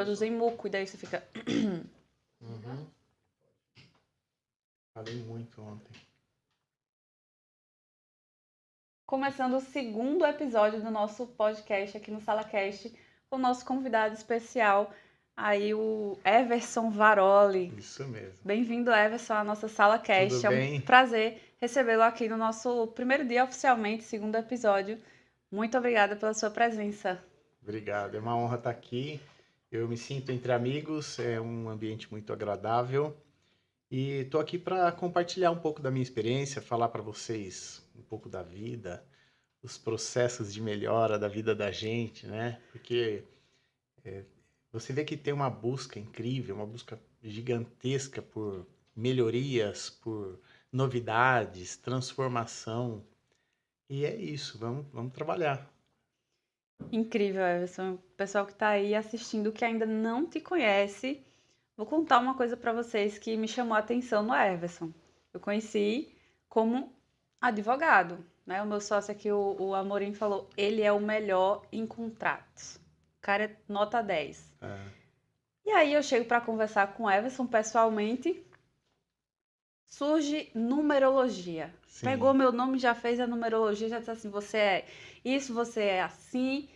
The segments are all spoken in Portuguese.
produzem muco, e daí você fica... Uhum. Falei muito ontem. Começando o segundo episódio do nosso podcast aqui no SalaCast, com o nosso convidado especial, aí o Everson Varoli. Isso mesmo. Bem-vindo, Everson, à nossa SalaCast. Tudo bem? É um prazer recebê-lo aqui no nosso primeiro dia oficialmente, segundo episódio. Muito obrigada pela sua presença. Obrigado, é uma honra estar aqui. Eu me sinto entre amigos, é um ambiente muito agradável. E estou aqui para compartilhar um pouco da minha experiência, falar para vocês um pouco da vida, os processos de melhora da vida da gente, né? Porque você vê que tem uma busca incrível, uma busca gigantesca por melhorias, por novidades, transformação. E é isso, vamos trabalhar. Incrível, Everson. O pessoal que está aí assistindo que ainda não te conhece, vou contar uma coisa para vocês que me chamou a atenção no Everson. Eu conheci como advogado, né? O meu sócio aqui, o Amorim, falou, ele é o melhor em contratos. O cara é nota 10. E aí eu chego para conversar com o Everson pessoalmente, surge numerologia. Sim. Pegou meu nome, já fez a numerologia, já disse assim, você é isso, você é assim.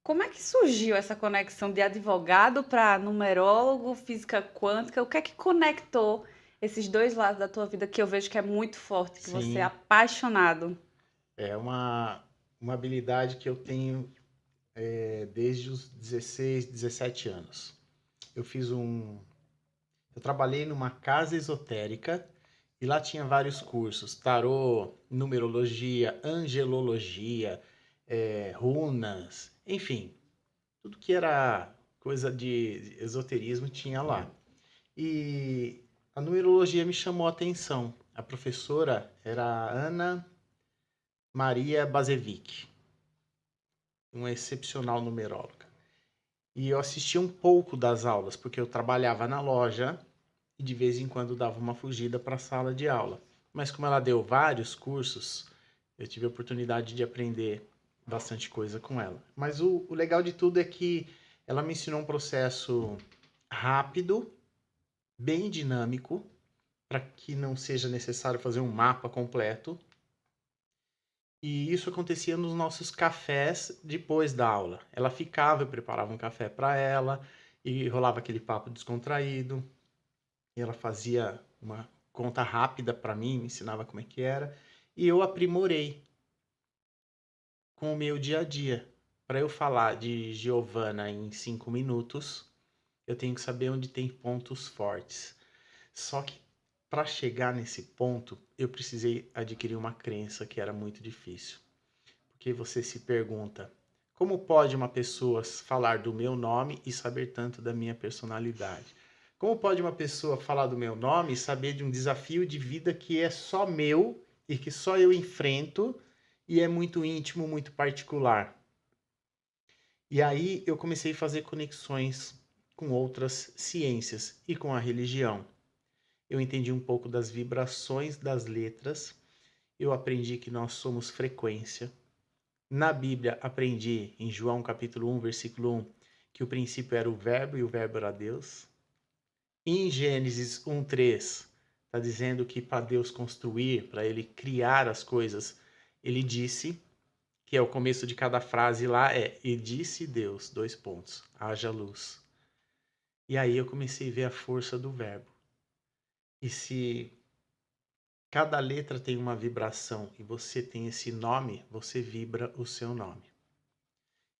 Como é que surgiu essa conexão de advogado para numerólogo, física quântica? O que é que conectou esses dois lados da tua vida que eu vejo que é muito forte, que você é Sim. apaixonado? É uma habilidade que eu tenho desde os 16, 17 anos. Eu trabalhei numa casa esotérica e lá tinha vários cursos, tarô, numerologia, angelologia, runas, enfim, tudo que era coisa de esoterismo tinha lá. E a numerologia me chamou a atenção. A professora era a Ana Maria Bazevic, uma excepcional numeróloga. E eu assistia um pouco das aulas, porque eu trabalhava na loja e de vez em quando dava uma fugida para a sala de aula. Mas como ela deu vários cursos, eu tive a oportunidade de aprender bastante coisa com ela. Mas o legal de tudo é que ela me ensinou um processo rápido, bem dinâmico, para que não seja necessário fazer um mapa completo. E isso acontecia nos nossos cafés depois da aula. Ela ficava, eu preparava um café para ela e rolava aquele papo descontraído. E ela fazia uma conta rápida para mim, me ensinava como é que era. E eu aprimorei com o meu dia a dia. Para eu falar de Giovana em 5 minutos, eu tenho que saber onde tem pontos fortes. Só que para chegar nesse ponto, eu precisei adquirir uma crença que era muito difícil. Porque você se pergunta, como pode uma pessoa falar do meu nome e saber tanto da minha personalidade? Como pode uma pessoa falar do meu nome e saber de um desafio de vida que é só meu e que só eu enfrento e é muito íntimo, muito particular? E aí eu comecei a fazer conexões com outras ciências e com a religião. Eu entendi um pouco das vibrações das letras, eu aprendi que nós somos frequência. Na Bíblia, aprendi em João capítulo 1, versículo 1, que o princípio era o verbo e o verbo era Deus. Em Gênesis 1:3, está dizendo que para Deus construir, para ele criar as coisas, ele disse, que é o começo de cada frase lá, e disse Deus, : haja luz. E aí eu comecei a ver a força do verbo. E se cada letra tem uma vibração e você tem esse nome, você vibra o seu nome.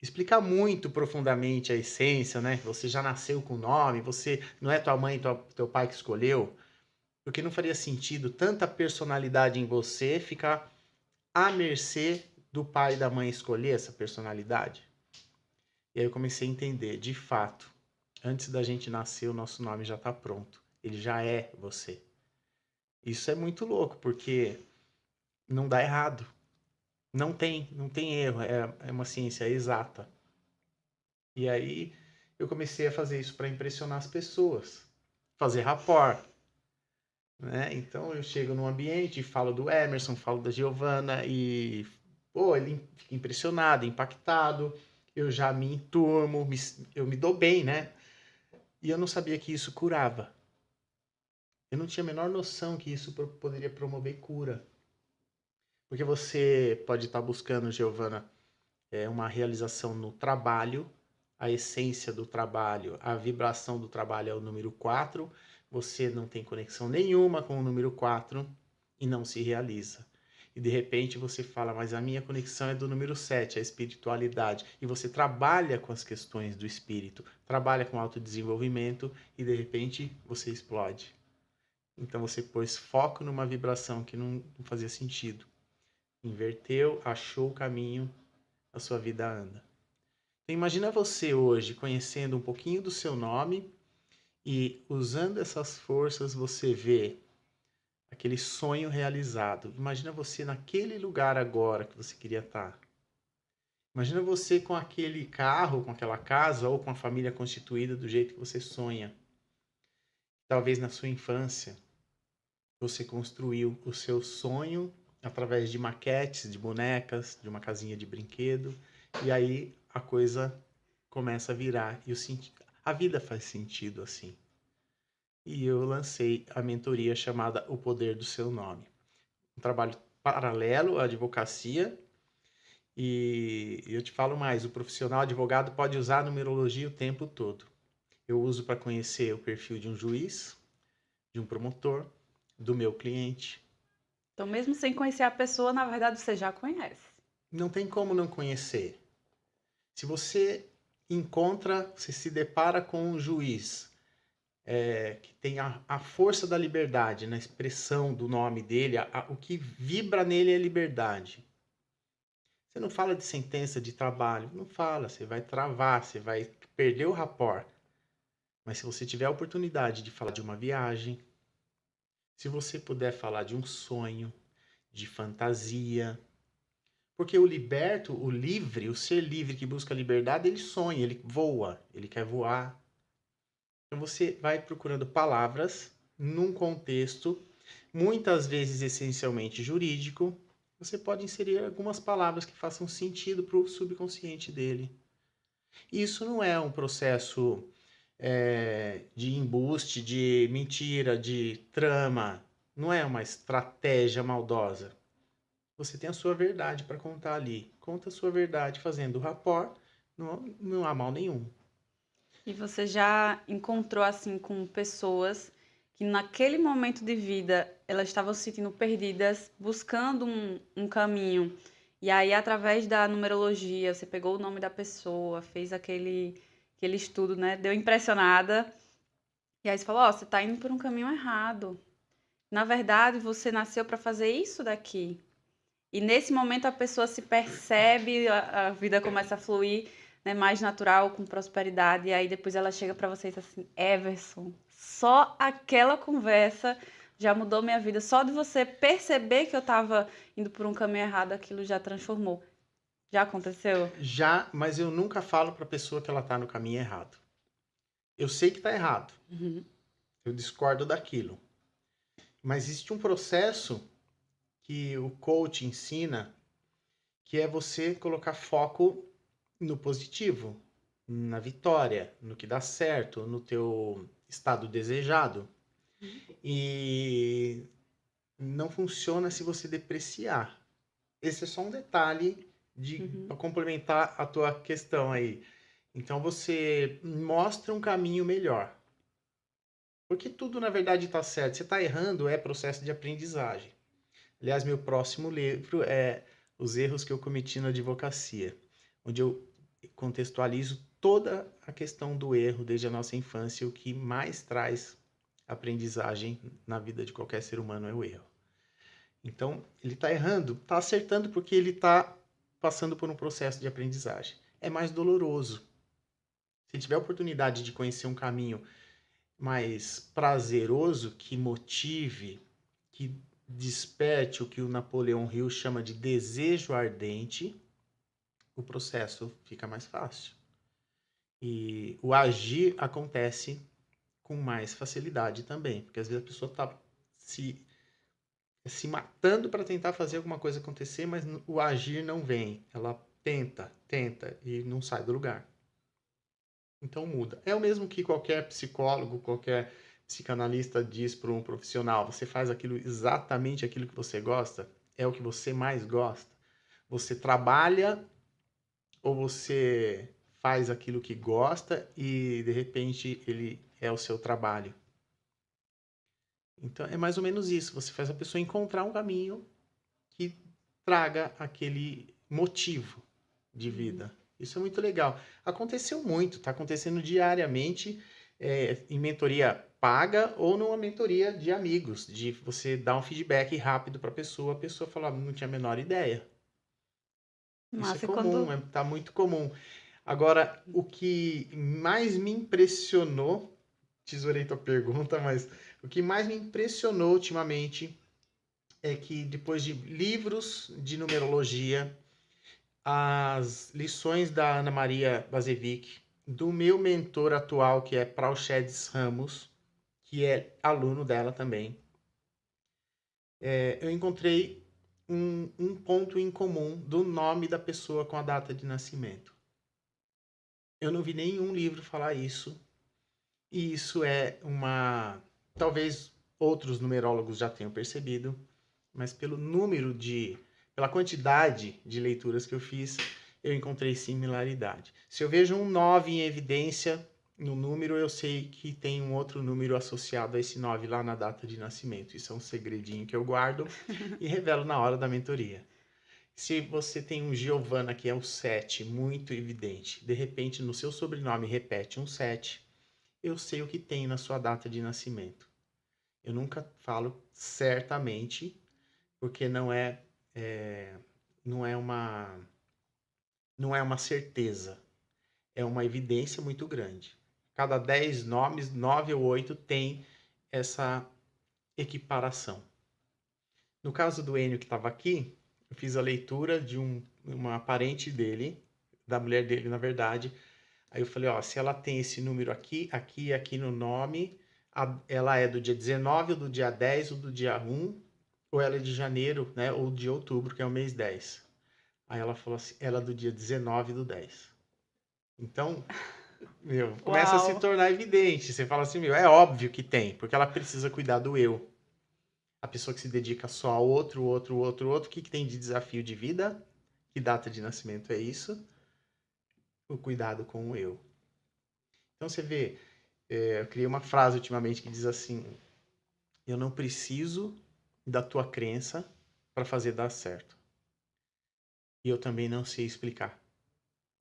Explicar muito profundamente a essência, né? Você já nasceu com o nome, você não é tua mãe e teu pai que escolheu, porque não faria sentido tanta personalidade em você ficar à mercê do pai e da mãe escolher essa personalidade. E aí eu comecei a entender, de fato, antes da gente nascer, o nosso nome já está pronto. Ele já é você. Isso é muito louco, porque não dá errado. Não tem erro, é uma ciência exata. E aí eu comecei a fazer isso para impressionar as pessoas, fazer rapport, né? Então eu chego num ambiente, falo do Emerson, falo da Giovana e ele fica impressionado, impactado, eu já me enturmo, eu me dou bem, né? E eu não sabia que isso curava. Eu não tinha a menor noção que isso poderia promover cura. Porque você pode estar buscando, Giovana, uma realização no trabalho, a essência do trabalho, a vibração do trabalho é o número 4. Você não tem conexão nenhuma com o número 4 e não se realiza. E de repente você fala, mas a minha conexão é do número 7, a espiritualidade. E você trabalha com as questões do espírito, trabalha com autodesenvolvimento e de repente você explode. Então você pôs foco numa vibração que não fazia sentido. Inverteu, achou o caminho, a sua vida anda. Então, imagina você hoje conhecendo um pouquinho do seu nome e usando essas forças você vê aquele sonho realizado. Imagina você naquele lugar agora que você queria estar. Imagina você com aquele carro, com aquela casa ou com a família constituída do jeito que você sonha. Talvez na sua infância você construiu o seu sonho através de maquetes, de bonecas, de uma casinha de brinquedo, e aí a coisa começa a virar e a vida faz sentido assim. E eu lancei a mentoria chamada O Poder do Seu Nome. Um trabalho paralelo à advocacia. E eu te falo mais, o profissional advogado pode usar a numerologia o tempo todo. Eu uso para conhecer o perfil de um juiz, de um promotor, do meu cliente. Então, mesmo sem conhecer a pessoa, na verdade você já conhece. Não tem como não conhecer. Se você encontra, você se depara com um juiz que tem a força da liberdade na expressão do nome dele, o que vibra nele é liberdade. Você não fala de sentença de trabalho, não fala, você vai travar, você vai perder o rapport. Mas se você tiver a oportunidade de falar de uma viagem, se você puder falar de um sonho, de fantasia, porque o liberto, o livre, o ser livre que busca a liberdade, ele sonha, ele voa, ele quer voar. Então você vai procurando palavras num contexto, muitas vezes essencialmente jurídico. Você pode inserir algumas palavras que façam sentido para o subconsciente dele. Isso não é um processo de embuste, de mentira, de trama. Não é uma estratégia maldosa. Você tem a sua verdade para contar ali. Conta a sua verdade fazendo o rapport. Não há mal nenhum. E você já encontrou assim com pessoas que naquele momento de vida elas estavam se sentindo perdidas, buscando um caminho. E aí, através da numerologia, você pegou o nome da pessoa, fez aquele estudo, né? Deu impressionada. E aí você falou, ó, você tá indo por um caminho errado. Na verdade, você nasceu para fazer isso daqui. E nesse momento a pessoa se percebe, a vida começa a fluir, né, mais natural, com prosperidade. E aí depois ela chega para você e diz assim, Everson, só aquela conversa já mudou minha vida. Só de você perceber que eu estava indo por um caminho errado, aquilo já transformou. Já aconteceu? Já, mas eu nunca falo para a pessoa que ela está no caminho errado. Eu sei que está errado. Uhum. Eu discordo daquilo. Mas existe um processo que o coach ensina, que é você colocar foco no positivo, na vitória, no que dá certo, no teu estado desejado. E não funciona se você depreciar. Esse é só um detalhe para complementar a tua questão aí. Então você mostra um caminho melhor. Porque tudo na verdade está certo. Você está errando, é processo de aprendizagem. Aliás, meu próximo livro é Os Erros que eu cometi na advocacia, onde eu contextualizo toda a questão do erro desde a nossa infância. O que mais traz aprendizagem na vida de qualquer ser humano é o erro. Então, ele está errando, está acertando porque ele está passando por um processo de aprendizagem. É mais doloroso. Se tiver a oportunidade de conhecer um caminho mais prazeroso, que motive, que desperte o que o Napoleão Hill chama de desejo ardente, o processo fica mais fácil. E o agir acontece com mais facilidade também, porque às vezes a pessoa está se matando para tentar fazer alguma coisa acontecer, mas o agir não vem. Ela tenta e não sai do lugar. Então muda. É o mesmo que qualquer psicólogo, qualquer psicanalista diz para um profissional: você faz aquilo exatamente aquilo que você gosta? É o que você mais gosta? Você trabalha ou você faz aquilo que gosta e de repente ele é o seu trabalho? Então é mais ou menos isso. Você faz a pessoa encontrar um caminho que traga aquele motivo de Uhum. vida. Isso é muito legal. Aconteceu muito, está acontecendo diariamente em mentoria paga ou numa mentoria de amigos, de você dar um feedback rápido para a pessoa falar, não tinha a menor ideia. Isso é Massa, e comum, quando. tá muito comum. Agora, o que mais me impressionou, tesourei tua pergunta, mas o que mais me impressionou ultimamente é que depois de livros de numerologia, as lições da Ana Maria Basevic, do meu mentor atual, que é Praxedes Ramos, que é aluno dela também, eu encontrei um ponto em comum do nome da pessoa com a data de nascimento. Eu não vi nenhum livro falar isso, e isso é uma. Talvez outros numerólogos já tenham percebido, mas pela quantidade de leituras que eu fiz, eu encontrei similaridade. Se eu vejo um 9 em evidência no número, eu sei que tem um outro número associado a esse 9 lá na data de nascimento. Isso é um segredinho que eu guardo e revelo na hora da mentoria. Se você tem um Giovanna que é o 7, muito evidente, de repente no seu sobrenome repete um 7, eu sei o que tem na sua data de nascimento. Eu nunca falo certamente, porque é, não é não é uma certeza, é uma evidência muito grande. Cada 10 nomes, 9 ou 8 tem essa equiparação. No caso do Enio que estava aqui, eu fiz a leitura de uma parente dele, da mulher dele, na verdade. Aí eu falei, ó, se ela tem esse número aqui, aqui e aqui no nome, ela é do dia 19, ou do dia 10, ou do dia 1, ou ela é de janeiro, né, ou de outubro, que é o mês 10. Aí ela falou assim, ela é do dia 19 do 10. Então, meu, começa a se Uau! tornar evidente. Você fala assim, meu, é óbvio que tem, porque ela precisa cuidar do eu. A pessoa que se dedica só a outro, o que tem de desafio de vida? Que data de nascimento é isso? O cuidado com o eu. Então você vê, eu criei uma frase ultimamente que diz assim: eu não preciso da tua crença para fazer dar certo. E eu também não sei explicar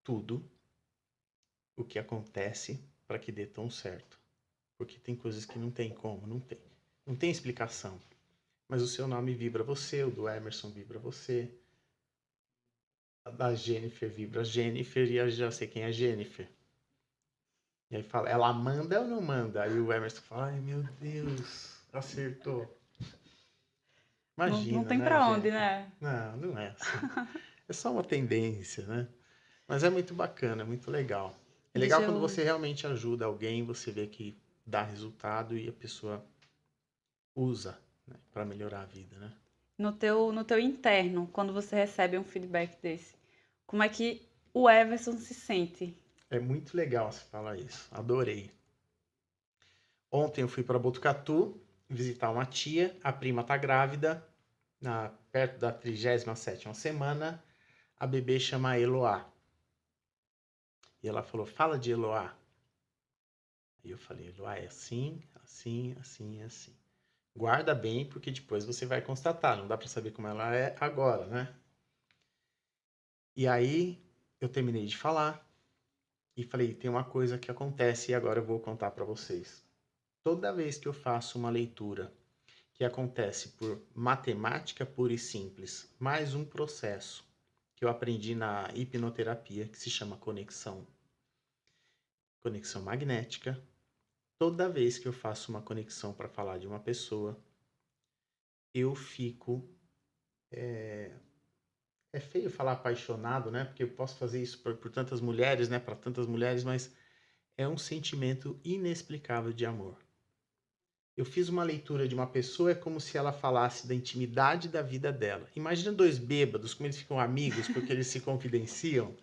tudo o que acontece para que dê tão certo. Porque tem coisas que não tem como, não tem. Não tem explicação. Mas o seu nome vibra você, o do Emerson vibra você, a da Jennifer vibra a Jennifer e eu já sei quem é a Jennifer. E aí fala, ela manda ou não manda? Aí o Emerson fala, ai meu Deus, acertou. Não, não Imagina, tem né, pra onde, Jennifer? né? Não, não é assim. É só uma tendência, né? Mas é muito bacana, é muito legal. É Deixa legal quando eu. você realmente ajuda alguém, você vê que dá resultado e a pessoa usa, né, para melhorar a vida, né? No teu interno, quando você recebe um feedback desse, como é que o Everson se sente? É muito legal você falar isso. Adorei. Ontem eu fui para Botucatu visitar uma tia, a prima tá grávida, perto da 37ª semana, a bebê chama Eloá. E ela falou, fala de Eloá. Aí eu falei, Eloá é assim, assim, assim, assim. Guarda bem, porque depois você vai constatar. Não dá para saber como ela é agora, né? E aí eu terminei de falar e falei, tem uma coisa que acontece e agora eu vou contar para vocês. Toda vez que eu faço uma leitura que acontece por matemática pura e simples, mais um processo que eu aprendi na hipnoterapia, que se chama conexão magnética. Toda vez que eu faço uma conexão para falar de uma pessoa, eu fico. É feio falar apaixonado, né? Porque eu posso fazer isso por tantas mulheres, né? Para tantas mulheres, mas é um sentimento inexplicável de amor. Eu fiz uma leitura de uma pessoa, é como se ela falasse da intimidade da vida dela. Imagina dois bêbados, como eles ficam amigos, porque eles se confidenciam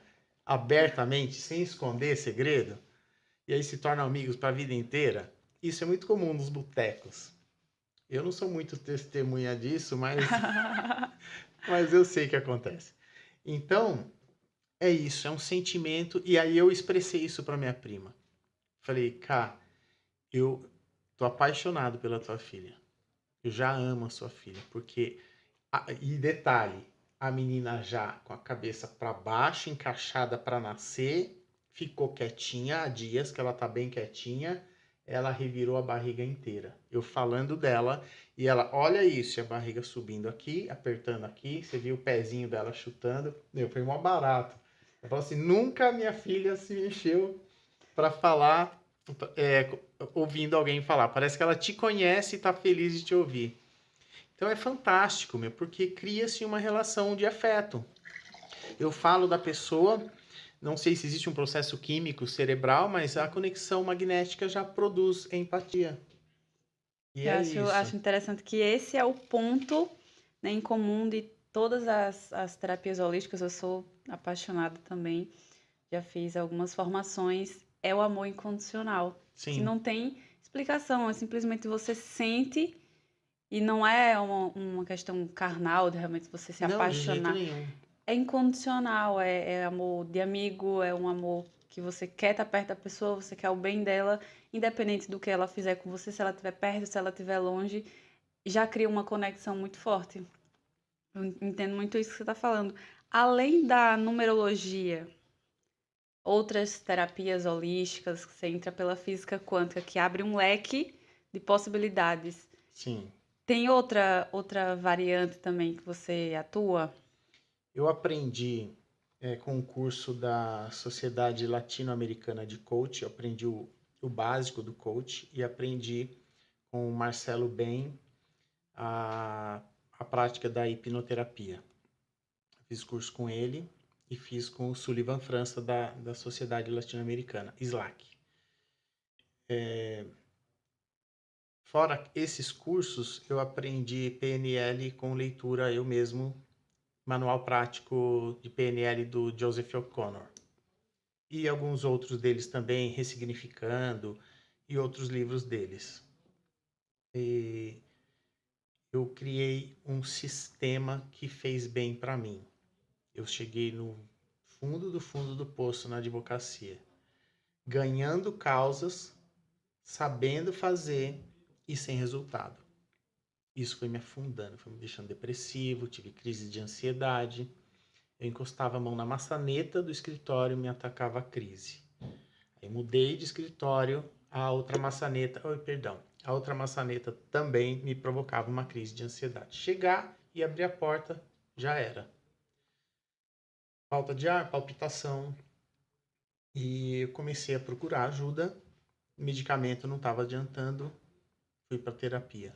abertamente, sem esconder segredo. e aí se tornam amigos para a vida inteira. Isso é muito comum nos botecos. Eu não sou muito testemunha disso, mas eu sei que acontece. Então, é isso, é um sentimento. E aí eu expressei isso para minha prima. Falei, Cá, eu tô apaixonado pela tua filha. Eu já amo a sua filha, porque e detalhe, a menina já com a cabeça para baixo, encaixada para nascer, ficou quietinha há dias que ela tá bem quietinha, ela revirou a barriga inteira. Eu falando dela e ela, olha isso, e a barriga subindo aqui, apertando aqui, você viu o pezinho dela chutando, meu, foi mó barato. Eu falo assim, nunca minha filha se mexeu para falar, ouvindo alguém falar. Parece que ela te conhece e tá feliz de te ouvir. Então é fantástico, meu, porque cria-se uma relação de afeto. Eu falo da pessoa, não sei se existe um processo químico cerebral, mas a conexão magnética já produz empatia. E Eu é isso. acho interessante que esse é o ponto, né, em comum de todas as terapias holísticas. Eu sou apaixonada também, já fiz algumas formações. É o amor incondicional, que Sim. não tem explicação, é simplesmente você sente e não é uma questão carnal de realmente você se Não, de jeito apaixonar. nenhum. É incondicional, é amor de amigo, é um amor que você quer estar perto da pessoa, você quer o bem dela, independente do que ela fizer com você, se ela estiver perto, se ela estiver longe, já cria uma conexão muito forte. Eu entendo muito isso que você está falando. Além da numerologia, outras terapias holísticas, que você entra pela física quântica, que abre um leque de possibilidades. Sim. Tem outra variante também que você atua? Eu aprendi com o curso da Sociedade Latino-Americana de Coach, eu aprendi o básico do coach e aprendi com o Marcelo Ben a, a prática da hipnoterapia. Fiz curso com ele e fiz com o Sullivan França da Sociedade Latino-Americana, SLAC. Fora esses cursos, eu aprendi PNL com leitura eu mesmo, manual prático de PNL do Joseph O'Connor. E alguns outros deles também, Ressignificando, e outros livros deles. E eu criei um sistema que fez bem para mim. Eu cheguei no fundo do poço na advocacia, ganhando causas, sabendo fazer e sem resultado. Isso foi me afundando, foi me deixando depressivo, tive crise de ansiedade. Eu encostava a mão na maçaneta do escritório e me atacava a crise. Aí mudei de escritório, a outra maçaneta também me provocava uma crise de ansiedade. Chegar e abrir a porta já era. Falta de ar, palpitação. E eu comecei a procurar ajuda. O medicamento não estava adiantando. Fui para terapia.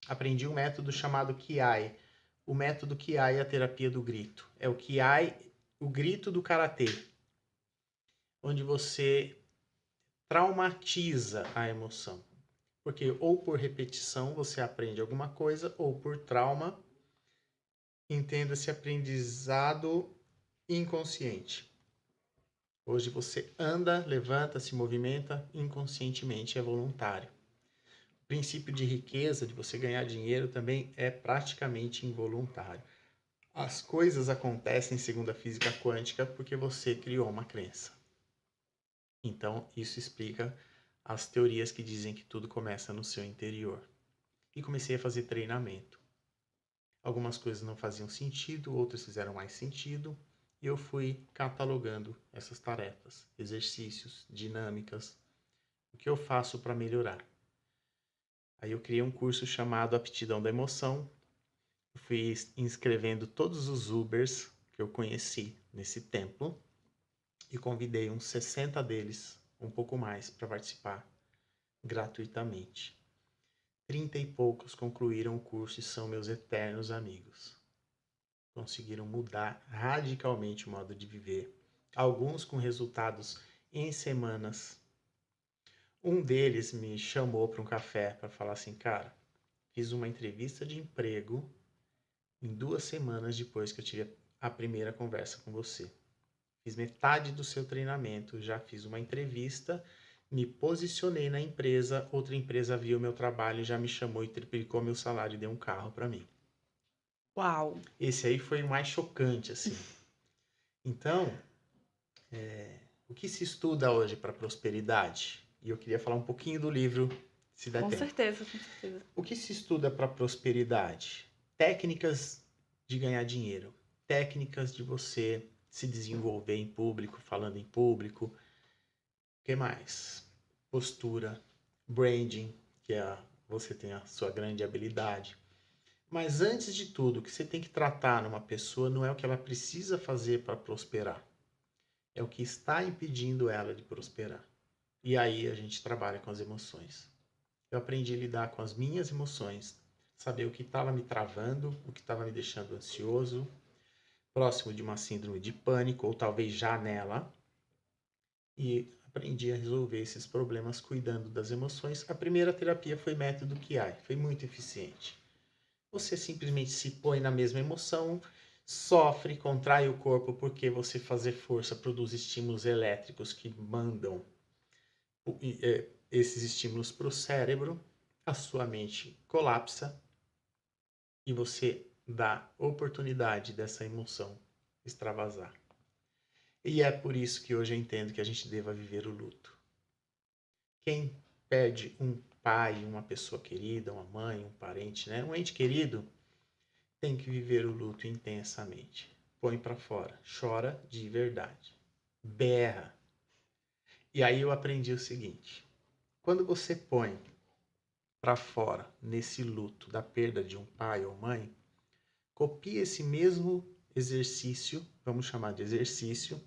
Aprendi um método chamado Kiai. O método Kiai é a terapia do grito. É o Kiai, o grito do karatê, onde você traumatiza a emoção. Porque ou por repetição você aprende alguma coisa, ou por trauma, entenda-se aprendizado inconsciente. Hoje você anda, levanta, se movimenta inconscientemente, é voluntário. O princípio de riqueza, de você ganhar dinheiro, também é praticamente involuntário. As coisas acontecem segundo a física quântica porque você criou uma crença. Então, isso explica as teorias que dizem que tudo começa no seu interior. E comecei a fazer treinamento. Algumas coisas não faziam sentido, outras fizeram mais sentido, e eu fui catalogando essas tarefas, exercícios, dinâmicas, o que eu faço para melhorar. Aí eu criei um curso chamado Aptidão da Emoção. Eu fui inscrevendo todos os Ubers que eu conheci nesse templo e convidei uns 60 deles, um pouco mais, para participar gratuitamente. 30 e poucos concluíram o curso e são meus eternos amigos. Conseguiram mudar radicalmente o modo de viver. Alguns com resultados em semanas. Um deles me chamou para um café para falar assim, cara, fiz uma entrevista de emprego em 2 semanas depois que eu tive a primeira conversa com você. Fiz metade do seu treinamento, já fiz uma entrevista, me posicionei na empresa, outra empresa viu meu trabalho, já me chamou e triplicou meu salário e deu um carro para mim. Uau! Esse aí foi o mais chocante, assim. Então, o que se estuda hoje para prosperidade? E eu queria falar um pouquinho do livro, se der Com tempo. certeza, com certeza. O que se estuda para prosperidade? Técnicas de ganhar dinheiro, técnicas de você se desenvolver em público, falando em público. O que mais? Postura, branding, você tem a sua grande habilidade. Mas antes de tudo, o que você tem que tratar numa pessoa não é o que ela precisa fazer para prosperar, é o que está impedindo ela de prosperar. E aí a gente trabalha com as emoções. Eu aprendi a lidar com as minhas emoções, saber o que estava me travando, o que estava me deixando ansioso, próximo de uma síndrome de pânico, ou talvez já nela, e aprendi a resolver esses problemas cuidando das emoções. A primeira terapia foi método Kiai, foi muito eficiente. Você simplesmente se põe na mesma emoção, sofre, contrai o corpo, porque você fazer força produz estímulos elétricos que mandam esses estímulos para o cérebro, a sua mente colapsa e você dá oportunidade dessa emoção extravasar. E é por isso que hoje eu entendo que a gente deva viver o luto. Quem perde um pai, uma pessoa querida, uma mãe, um parente, né? Um ente querido, tem que viver o luto intensamente. Põe para fora, chora de verdade, berra. E aí eu aprendi o seguinte: quando você põe para fora nesse luto da perda de um pai ou mãe, copie esse mesmo exercício, vamos chamar de exercício,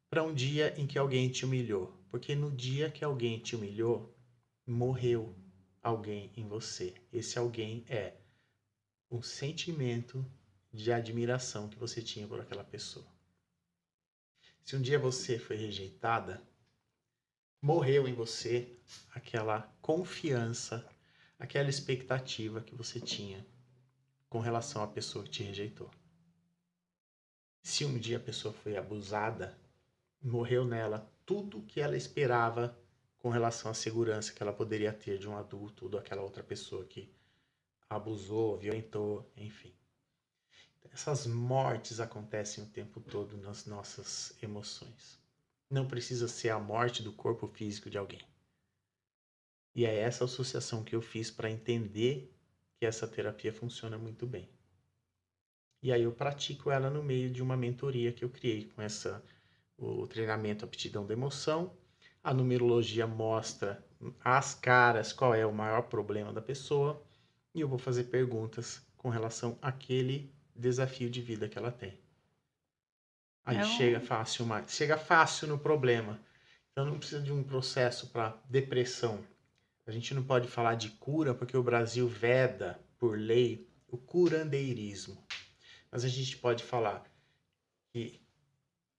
para um dia em que alguém te humilhou. Porque no dia que alguém te humilhou, morreu alguém em você. Esse alguém é um sentimento de admiração que você tinha por aquela pessoa. Se um dia você foi rejeitada, morreu em você aquela confiança, aquela expectativa que você tinha com relação à pessoa que te rejeitou. Se um dia a pessoa foi abusada, morreu nela tudo que ela esperava com relação à segurança que ela poderia ter de um adulto ou daquela outra pessoa que abusou, violentou, enfim. Essas mortes acontecem o tempo todo nas nossas emoções. Não precisa ser a morte do corpo físico de alguém. E é essa associação que eu fiz para entender que essa terapia funciona muito bem. E aí eu pratico ela no meio de uma mentoria que eu criei com o treinamento Aptidão da Emoção. A numerologia mostra às caras qual é o maior problema da pessoa e eu vou fazer perguntas com relação àquele desafio de vida que ela tem. Aí É um... chega fácil no problema. Então não precisa de um processo para depressão. A gente não pode falar de cura porque o Brasil veda, por lei, o curandeirismo. Mas a gente pode falar que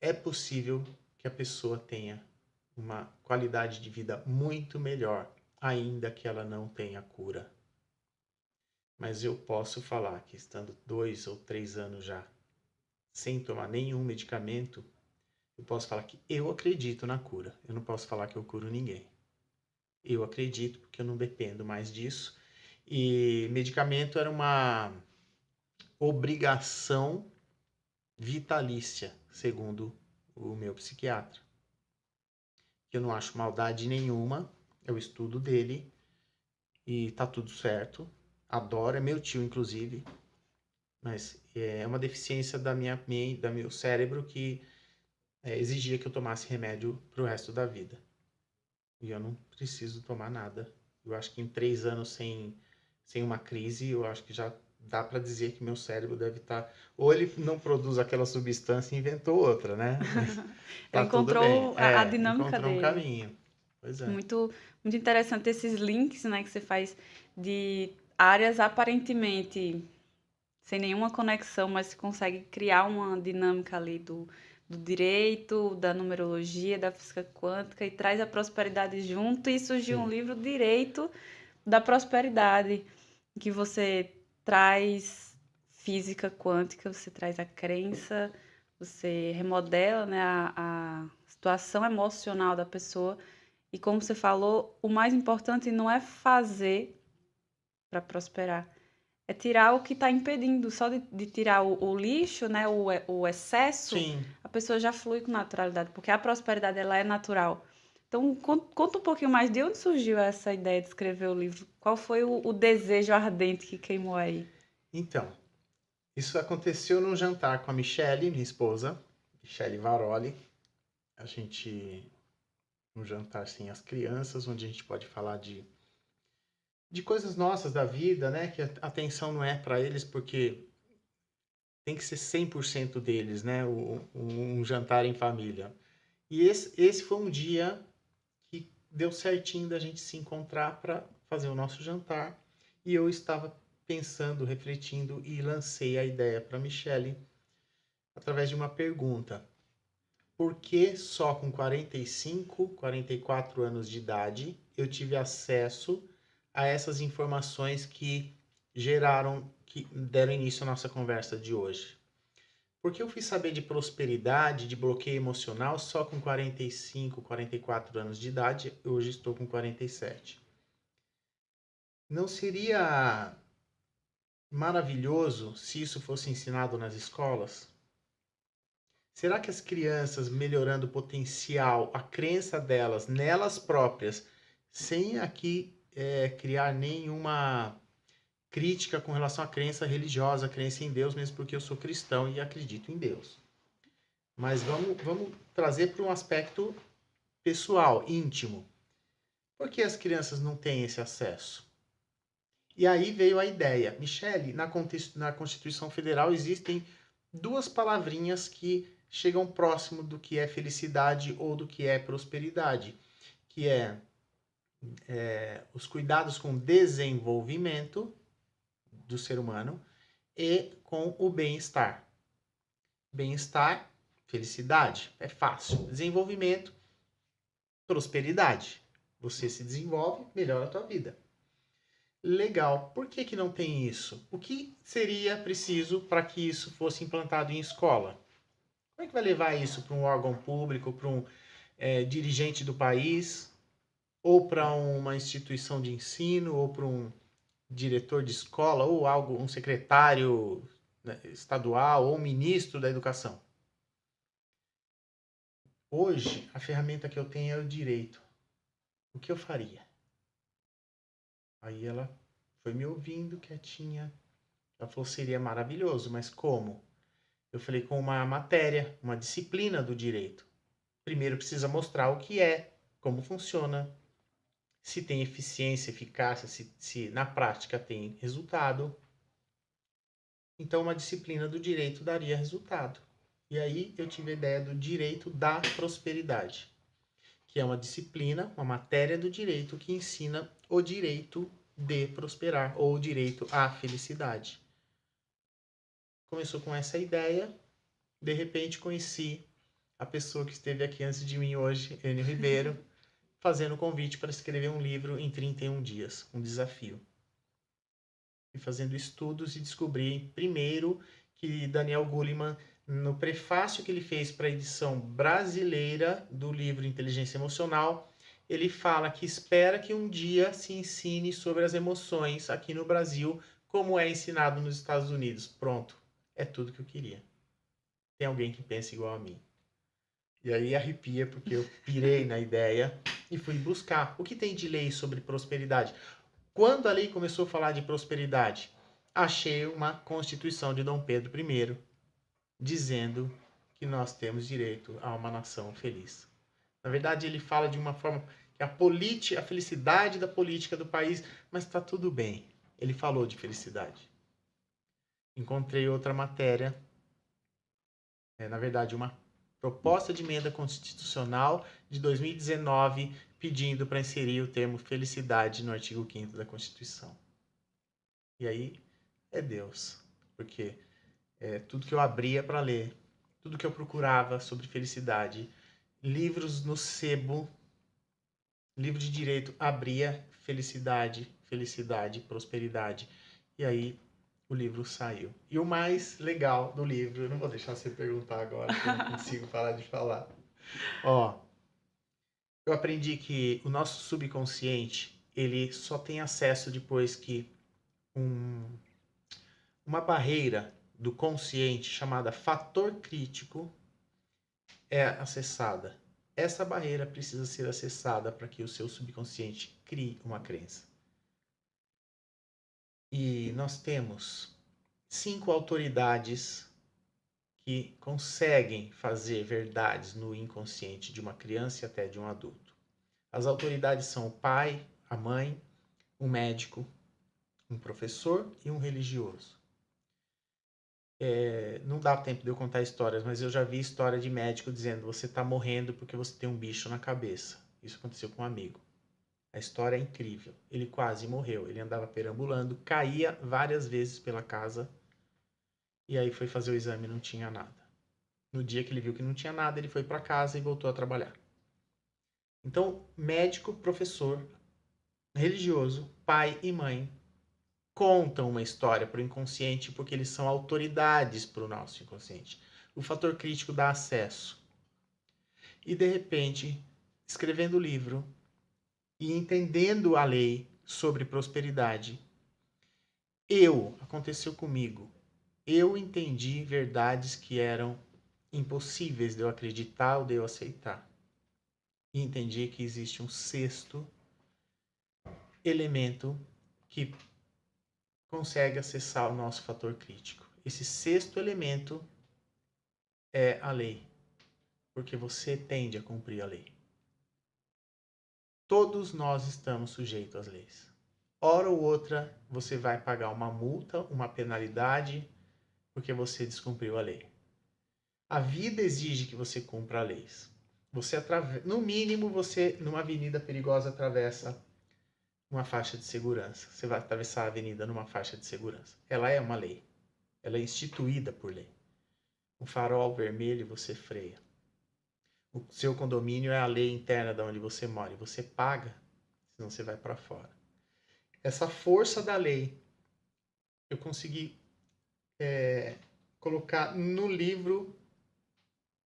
é possível que a pessoa tenha uma qualidade de vida muito melhor, ainda que ela não tenha cura. Mas eu posso falar que estando 2 ou 3 anos já sem tomar nenhum medicamento, eu posso falar que eu acredito na cura. Eu não posso falar que eu curo ninguém. Eu acredito porque eu não dependo mais disso. E medicamento era uma obrigação vitalícia, segundo o meu psiquiatra. Eu não acho maldade nenhuma, é o estudo dele e tá tudo certo. Adoro, é meu tio inclusive, mas é uma deficiência da meu cérebro que exigia que eu tomasse remédio pro resto da vida. E eu não preciso tomar nada. Eu acho que em 3 anos sem uma crise, eu acho que já dá para dizer que meu cérebro deve estar... Ou ele não produz aquela substância e inventou outra, né? Mas Ele tá tudo bem. encontrou a dinâmica Encontrou um dele. caminho. Pois é. Muito, muito interessante esses links, né, que você faz de áreas aparentemente sem nenhuma conexão, mas você consegue criar uma dinâmica ali do direito, da numerologia, da física quântica e traz a prosperidade junto e surgiu um Sim. livro Direito da Prosperidade, que você traz física quântica, você traz a crença você remodela, né, a situação emocional da pessoa. E como você falou, o mais importante não é fazer para prosperar, é tirar o que está impedindo. Só de tirar o lixo, né, o excesso, Sim. a pessoa já flui com naturalidade, porque a prosperidade ela é natural. Então, conta um pouquinho mais de onde surgiu essa ideia de escrever o livro. Qual foi o desejo ardente que queimou aí? Então, isso aconteceu num jantar com a Michele, minha esposa, Michele Varoli. A gente, um jantar sem as crianças, onde a gente pode falar de coisas nossas da vida, né? Que a atenção não é para eles, porque tem que ser 100% deles, né? Um jantar em família. E esse foi um dia que deu certinho da gente se encontrar para fazer o nosso jantar. E eu estava pensando, refletindo e lancei a ideia para Michele através de uma pergunta. Por que só com 45, 44 anos de idade eu tive acesso a essas informações que que deram início à nossa conversa de hoje? Porque eu fui saber de prosperidade, de bloqueio emocional só com 45, 44 anos de idade, hoje estou com 47. Não seria maravilhoso se isso fosse ensinado nas escolas? Será que as crianças, melhorando o potencial, a crença delas, nelas próprias, sem aqui criar nenhuma crítica com relação à crença religiosa, a crença em Deus, mesmo porque eu sou cristão e acredito em Deus. Mas vamos trazer para um aspecto pessoal, íntimo. Por que as crianças não têm esse acesso? E aí veio a ideia. Michele, na Constituição Federal existem duas palavrinhas que chegam próximo do que é felicidade ou do que é prosperidade, que os cuidados com o desenvolvimento do ser humano e com o bem-estar. Bem-estar, felicidade, é fácil. Desenvolvimento, prosperidade. Você se desenvolve, melhora a tua vida. Legal. Por que não tem isso? O que seria preciso para que isso fosse implantado em escola? Como é que vai levar isso para um órgão público, para um dirigente do país, ou para uma instituição de ensino, ou para um diretor de escola, ou algo, um secretário, né, estadual, ou um ministro da educação? Hoje, a ferramenta que eu tenho é o direito. O que eu faria? Aí ela foi me ouvindo quietinha. Ela falou, seria maravilhoso, mas como? Eu falei, com uma matéria, uma disciplina do direito. Primeiro precisa mostrar o que é, como funciona, se tem eficiência, eficácia, se na prática tem resultado. Então, uma disciplina do direito daria resultado. E aí eu tive a ideia do direito da prosperidade, que é uma disciplina, uma matéria do direito que ensina o direito de prosperar ou o direito à felicidade. Começou com essa ideia, de repente conheci a pessoa que esteve aqui antes de mim hoje, Enio Ribeiro, fazendo o convite para escrever um livro em 31 dias, um desafio. E fazendo estudos e descobri, primeiro, que Daniel Goleman, no prefácio que ele fez para a edição brasileira do livro Inteligência Emocional, ele fala que espera que um dia se ensine sobre as emoções aqui no Brasil, como é ensinado nos Estados Unidos. Pronto, é tudo que eu queria. Tem alguém que pensa igual a mim. E aí arrepia, porque eu pirei na ideia e fui buscar o que tem de lei sobre prosperidade. Quando a lei começou a falar de prosperidade, achei uma Constituição de Dom Pedro I dizendo que nós temos direito a uma nação feliz. Na verdade, ele fala de uma forma que a felicidade da política do país, mas está tudo bem. Ele falou de felicidade. Encontrei outra matéria, na verdade, uma proposta de emenda constitucional de 2019 pedindo para inserir o termo felicidade no artigo 5º da Constituição. E aí é Deus, porque tudo que eu abria para ler, tudo que eu procurava sobre felicidade, livros no sebo, livro de direito, abria felicidade, felicidade, prosperidade. E aí o livro saiu. E o mais legal do livro, eu não vou deixar você perguntar agora, porque eu não consigo parar de falar. Ó, eu aprendi que o nosso subconsciente, ele só tem acesso depois que um- uma barreira do consciente chamada fator crítico é acessada. Essa barreira precisa ser acessada para que o seu subconsciente crie uma crença. E nós temos 5 autoridades que conseguem fazer verdades no inconsciente de uma criança e até de um adulto. As autoridades são o pai, a mãe, um médico, um professor e um religioso. Não dá tempo de eu contar histórias, mas eu já vi história de médico dizendo: você está morrendo porque você tem um bicho na cabeça. Isso aconteceu com um amigo. A história é incrível. Ele quase morreu. Ele andava perambulando, caía várias vezes pela casa e aí foi fazer o exame e não tinha nada. No dia que ele viu que não tinha nada, ele foi para casa e voltou a trabalhar. Então, médico, professor, religioso, pai e mãe contam uma história para o inconsciente porque eles são autoridades para o nosso inconsciente. O fator crítico dá acesso. E, de repente, escrevendo o livro e entendendo a lei sobre prosperidade, aconteceu comigo, eu entendi verdades que eram impossíveis de eu acreditar ou de eu aceitar. E entendi que existe um sexto elemento que consegue acessar o nosso fator crítico. Esse sexto elemento é a lei, porque você tende a cumprir a lei. Todos nós estamos sujeitos às leis. Hora ou outra, você vai pagar uma multa, uma penalidade, porque você descumpriu a lei. A vida exige que você cumpra leis. No mínimo, você, numa avenida perigosa, atravessa uma faixa de segurança. Você vai atravessar a avenida numa faixa de segurança. Ela é uma lei. Ela é instituída por lei. Um farol vermelho, você freia. O seu condomínio é a lei interna de onde você mora. E você paga, senão você vai para fora. Essa força da lei, eu consegui colocar no livro,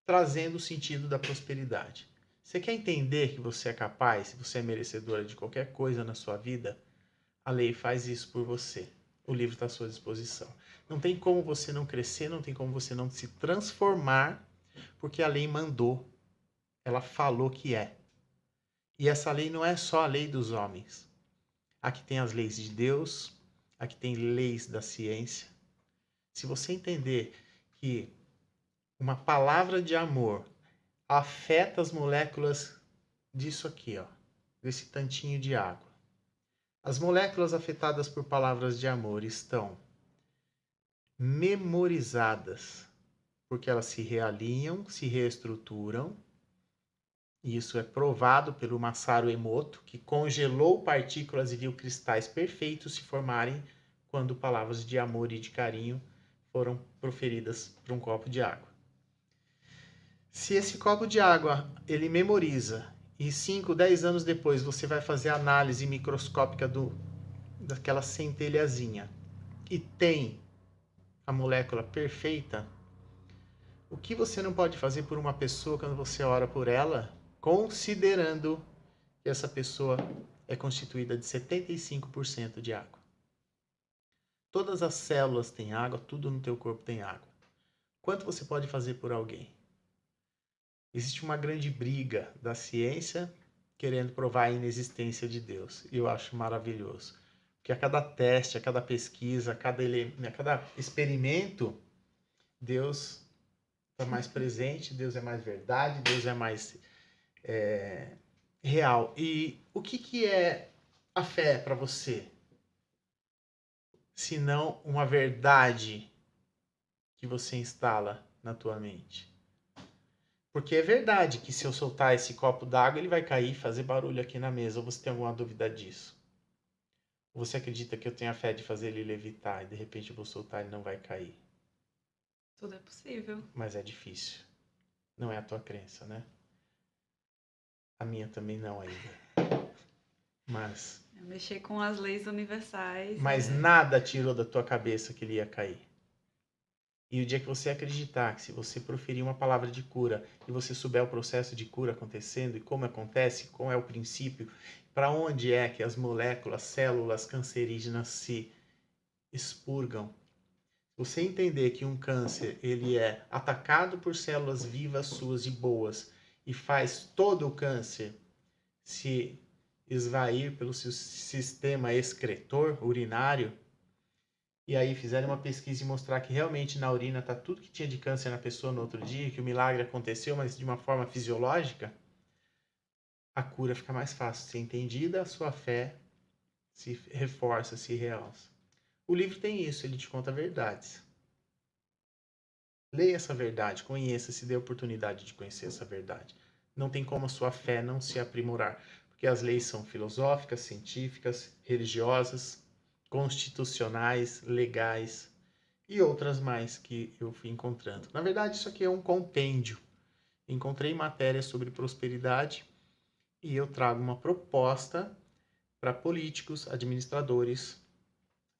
trazendo o sentido da prosperidade. Você quer entender que você é capaz, se você é merecedora de qualquer coisa na sua vida? A lei faz isso por você. O livro está à sua disposição. Não tem como você não crescer, não tem como você não se transformar, porque a lei mandou. Ela falou que é. E essa lei não é só a lei dos homens. Aqui tem as leis de Deus, aqui tem leis da ciência. Se você entender que uma palavra de amor afeta as moléculas disso aqui, ó, desse tantinho de água. As moléculas afetadas por palavras de amor estão memorizadas, porque elas se realinham, se reestruturam. E isso é provado pelo Masaru Emoto, que congelou partículas e viu cristais perfeitos se formarem quando palavras de amor e de carinho foram proferidas para um copo de água. Se esse copo de água ele memoriza e 5, 10 anos depois você vai fazer a análise microscópica daquela centelhazinha e tem a molécula perfeita, o que você não pode fazer por uma pessoa quando você ora por ela, considerando que essa pessoa é constituída de 75% de água? Todas as células têm água, tudo no teu corpo tem água. Quanto você pode fazer por alguém? Existe uma grande briga da ciência querendo provar a inexistência de Deus. E eu acho maravilhoso. Porque a cada teste, a cada pesquisa, a cada experimento, Deus está mais presente, Deus é mais verdade, Deus é mais real. E o que é a fé para você? Se não uma verdade que você instala na tua mente. Porque é verdade que se eu soltar esse copo d'água, ele vai cair e fazer barulho aqui na mesa. Ou você tem alguma dúvida disso? Ou você acredita que eu tenho a fé de fazer ele levitar e de repente eu vou soltar e ele não vai cair? Tudo é possível. Mas é difícil. Não é a tua crença, né? A minha também não ainda. Mas, Mexer com as leis universais. mas nada tirou da tua cabeça que ele ia cair. E o dia que você acreditar que se você proferir uma palavra de cura e você souber o processo de cura acontecendo e como acontece, qual é o princípio, para onde é que as moléculas, células cancerígenas se expurgam. Você entender que um câncer ele é atacado por células vivas suas e boas e faz todo o câncer se esvair pelo seu sistema excretor urinário, e aí fizeram uma pesquisa e mostrar que realmente na urina está tudo que tinha de câncer na pessoa no outro dia, que o milagre aconteceu, mas de uma forma fisiológica, a cura fica mais fácil de ser entendida, a sua fé se reforça, se realça. O livro tem isso, ele te conta verdades. Leia essa verdade, conheça, se dê a oportunidade de conhecer essa verdade. Não tem como a sua fé não se aprimorar, porque as leis são filosóficas, científicas, religiosas, constitucionais, legais e outras mais que eu fui encontrando. Na verdade, isso aqui é um compêndio. Encontrei matérias sobre prosperidade e eu trago uma proposta para políticos, administradores,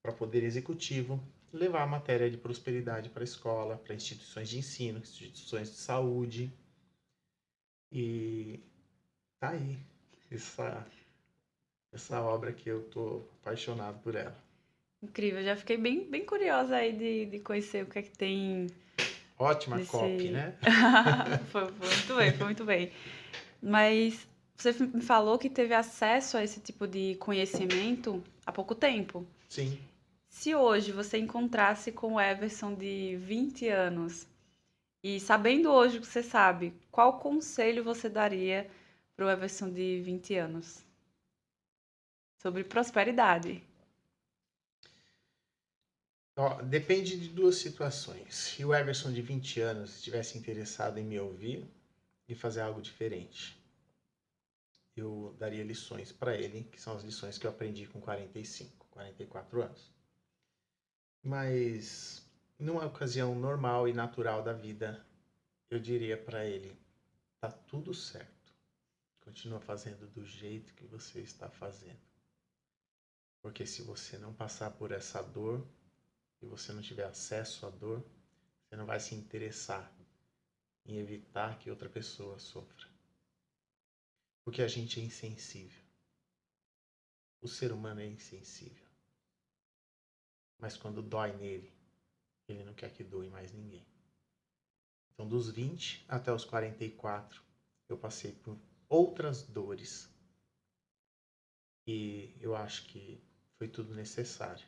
para poder executivo, levar a matéria de prosperidade para a escola, para instituições de ensino, instituições de saúde. E tá aí essa obra que eu tô apaixonado por ela. Incrível, já fiquei bem curiosa aí de conhecer o que é que tem Ótima copy, nesse. né? Foi muito bem, foi muito bem. Mas você me falou que teve acesso a esse tipo de conhecimento há pouco tempo. Sim. Se hoje você encontrasse com o Everson de 20 anos e sabendo hoje o que você sabe, qual conselho você daria para o Everson de 20 anos sobre prosperidade? Ó, depende de duas situações. Se o Everson de 20 anos estivesse interessado em me ouvir e fazer algo diferente, eu daria lições para ele, que são as lições que eu aprendi com 45, 44 anos. Mas numa ocasião normal e natural da vida, eu diria para ele: tá tudo certo. Continua fazendo do jeito que você está fazendo. Porque se você não passar por essa dor e você não tiver acesso à dor, você não vai se interessar em evitar que outra pessoa sofra. Porque a gente é insensível. O ser humano é insensível. Mas quando dói nele, ele não quer que doe mais ninguém. Então, dos 20 até os 44, eu passei por outras dores. E eu acho que foi tudo necessário.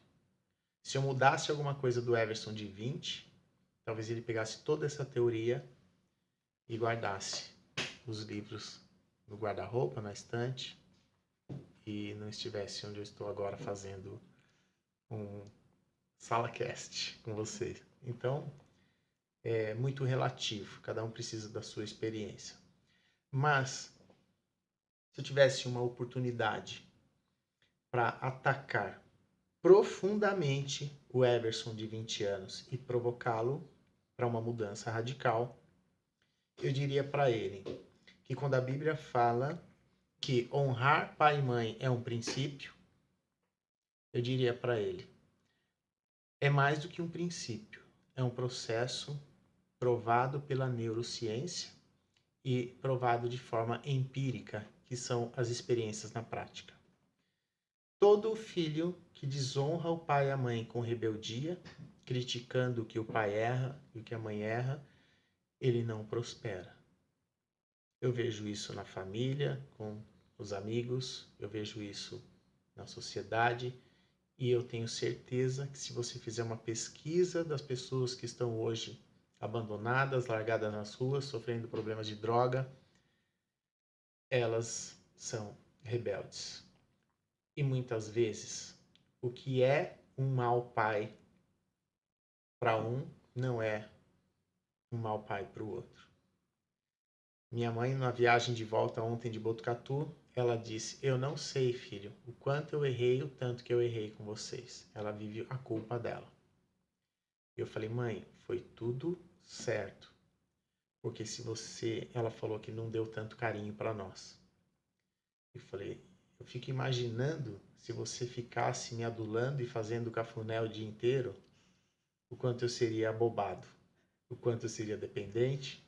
Se eu mudasse alguma coisa do Everson de 20, talvez ele pegasse toda essa teoria e guardasse os livros no guarda-roupa, na estante, e não estivesse onde eu estou agora fazendo um SalaCast com vocês. Então, é muito relativo, cada um precisa da sua experiência. Mas, se eu tivesse uma oportunidade para atacar profundamente o Everson de 20 anos e provocá-lo para uma mudança radical, eu diria para ele que quando a Bíblia fala que honrar pai e mãe é um princípio, eu diria para ele: é mais do que um princípio, é um processo provado pela neurociência e provado de forma empírica, que são as experiências na prática. Todo filho que desonra o pai e a mãe com rebeldia, criticando o que o pai erra e o que a mãe erra, ele não prospera. Eu vejo isso na família, com os amigos, eu vejo isso na sociedade, e eu tenho certeza que se você fizer uma pesquisa das pessoas que estão hoje abandonadas, largadas nas ruas, sofrendo problemas de droga, elas são rebeldes. E muitas vezes, o que é um mau pai para um, não é um mau pai para o outro. Minha mãe, na viagem de volta ontem de Botucatu, ela disse: eu não sei, filho, o quanto eu errei, o tanto que eu errei com vocês. Ela vive a culpa dela. Eu falei: mãe, foi tudo certo. Porque se você... Ela falou que não deu tanto carinho para nós. Eu falei: Eu fico imaginando se você ficasse me adulando e fazendo cafuné o dia inteiro, o quanto eu seria abobado, o quanto eu seria dependente,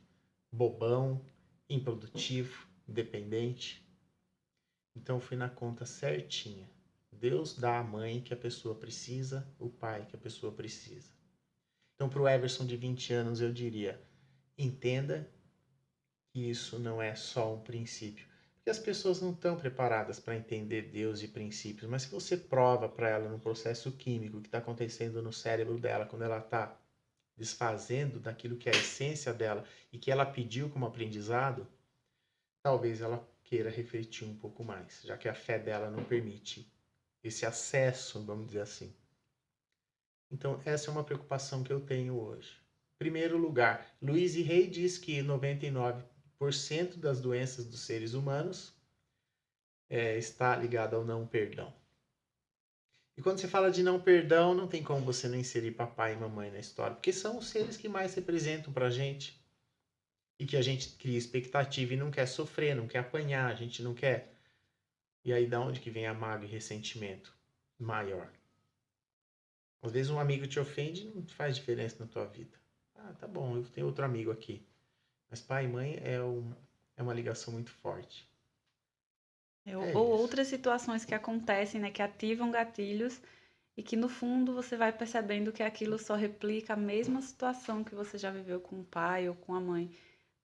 bobão, improdutivo, dependente. Então eu fui na conta certinha. Deus dá a mãe que a pessoa precisa, o pai que a pessoa precisa. Então para o Everson de 20 anos eu diria, entenda que isso não é só um princípio. Porque as pessoas não estão preparadas para entender Deus e princípios, mas se você prova para ela no processo químico que está acontecendo no cérebro dela, quando ela está desfazendo daquilo que é a essência dela e que ela pediu como aprendizado, talvez ela queira refletir um pouco mais, já que a fé dela não permite esse acesso, vamos dizer assim. Então, essa é uma preocupação que eu tenho hoje. Primeiro lugar, Luiz e Rey diz que 99% das doenças dos seres humanos está ligada ao não perdão. E quando você fala de não perdão, não tem como você não inserir papai e mamãe na história, porque são os seres que mais representam pra gente e que a gente cria expectativa e não quer sofrer, não quer apanhar, a gente não quer. E aí da onde que vem a mágoa e ressentimento maior? Às vezes um amigo te ofende e não faz diferença na tua vida. Ah, tá bom, eu tenho outro amigo aqui. Mas pai e mãe é uma ligação muito forte. É Ou isso. outras situações que acontecem, né, que ativam gatilhos e que no fundo você vai percebendo que aquilo só replica a mesma situação que você já viveu com o pai ou com a mãe.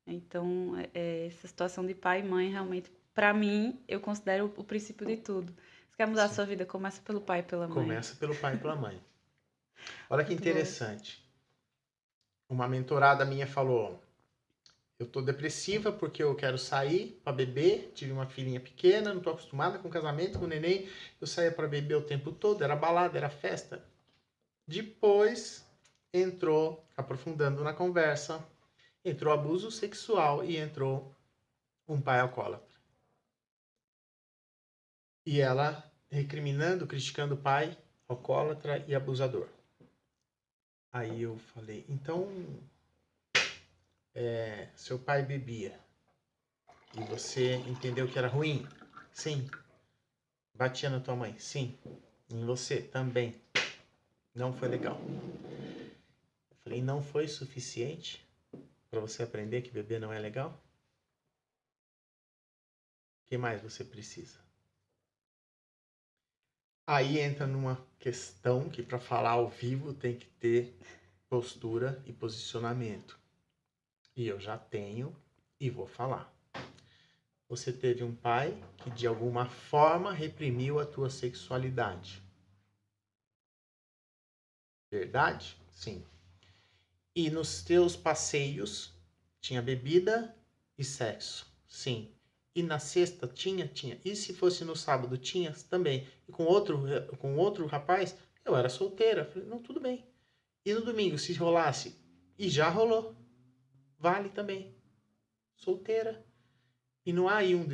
Então, essa situação de pai e mãe realmente, para mim, eu considero o princípio de tudo. Você quer mudar a Sim. sua vida, começa pelo pai e pela mãe. Começa pelo pai e pela mãe. Olha que Muito bom. interessante. Uma mentorada minha falou: eu tô depressiva porque eu quero sair para beber. Tive uma filhinha pequena, não tô acostumada com casamento, com neném. Eu saía para beber o tempo todo, era balada, era festa. Depois entrou, aprofundando na conversa, entrou abuso sexual e entrou um pai alcoólatra. E ela recriminando, criticando o pai alcoólatra e abusador. Aí eu falei, então, seu pai bebia e você entendeu que era ruim? Sim. Batia na tua mãe? Sim. Em você? Também. Não foi legal. Eu falei, não foi suficiente para você aprender que beber não é legal? O que mais você precisa? Aí entra numa questão que para falar ao vivo tem que ter postura e posicionamento. E eu já tenho e vou falar. Você teve um pai que de alguma forma reprimiu a tua sexualidade. Verdade? Sim. E nos teus passeios tinha bebida e sexo. Sim. E na sexta tinha? Tinha. E se fosse no sábado? Tinha também. E com outro rapaz, eu era solteira. Falei, não, tudo bem. E no domingo, se rolasse? E já rolou. Vale também. Solteira. E não há aí um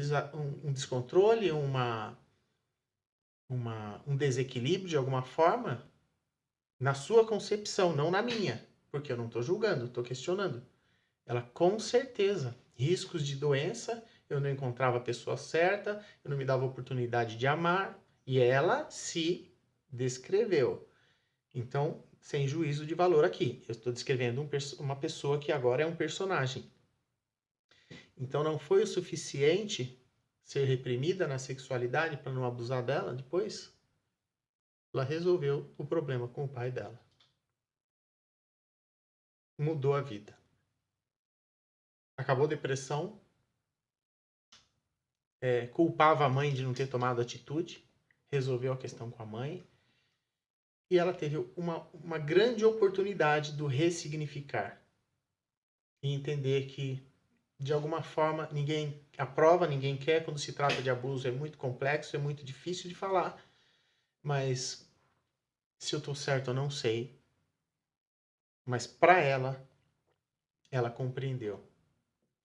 descontrole, um desequilíbrio de alguma forma? Na sua concepção, não na minha. Porque eu não estou julgando, estou questionando. Ela com certeza, riscos de doença, eu não encontrava a pessoa certa, eu não me dava oportunidade de amar, e ela se descreveu. Então, sem juízo de valor aqui. Eu estou descrevendo uma pessoa que agora é um personagem. Então, não foi o suficiente ser reprimida na sexualidade para não abusar dela depois? Ela resolveu o problema com o pai dela. Mudou a vida. Acabou a depressão, culpava a mãe de não ter tomado atitude, resolveu a questão com a mãe, e ela teve uma grande oportunidade do ressignificar e entender que, de alguma forma, ninguém aprova, ninguém quer. Quando se trata de abuso é muito complexo, é muito difícil de falar, mas se eu estou certo eu não sei, mas para ela compreendeu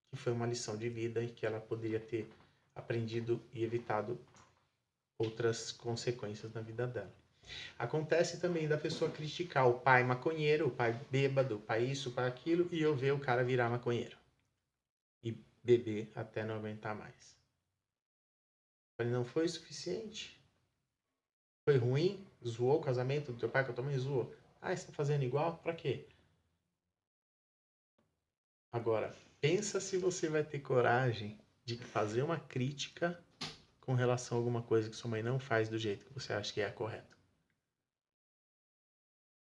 que foi uma lição de vida e que ela poderia ter aprendido e evitado outras consequências na vida dela. Acontece também da pessoa criticar o pai maconheiro, o pai bêbado, o pai isso, o pai aquilo, e eu ver o cara virar maconheiro e beber até não aguentar mais. Falei, não foi o suficiente? Foi ruim? Zoou o casamento do teu pai com a tua mãe? Zoou. Ah, você tá fazendo igual? Pra quê? Agora, pensa se você vai ter coragem de fazer uma crítica com relação a alguma coisa que sua mãe não faz do jeito que você acha que é a correta.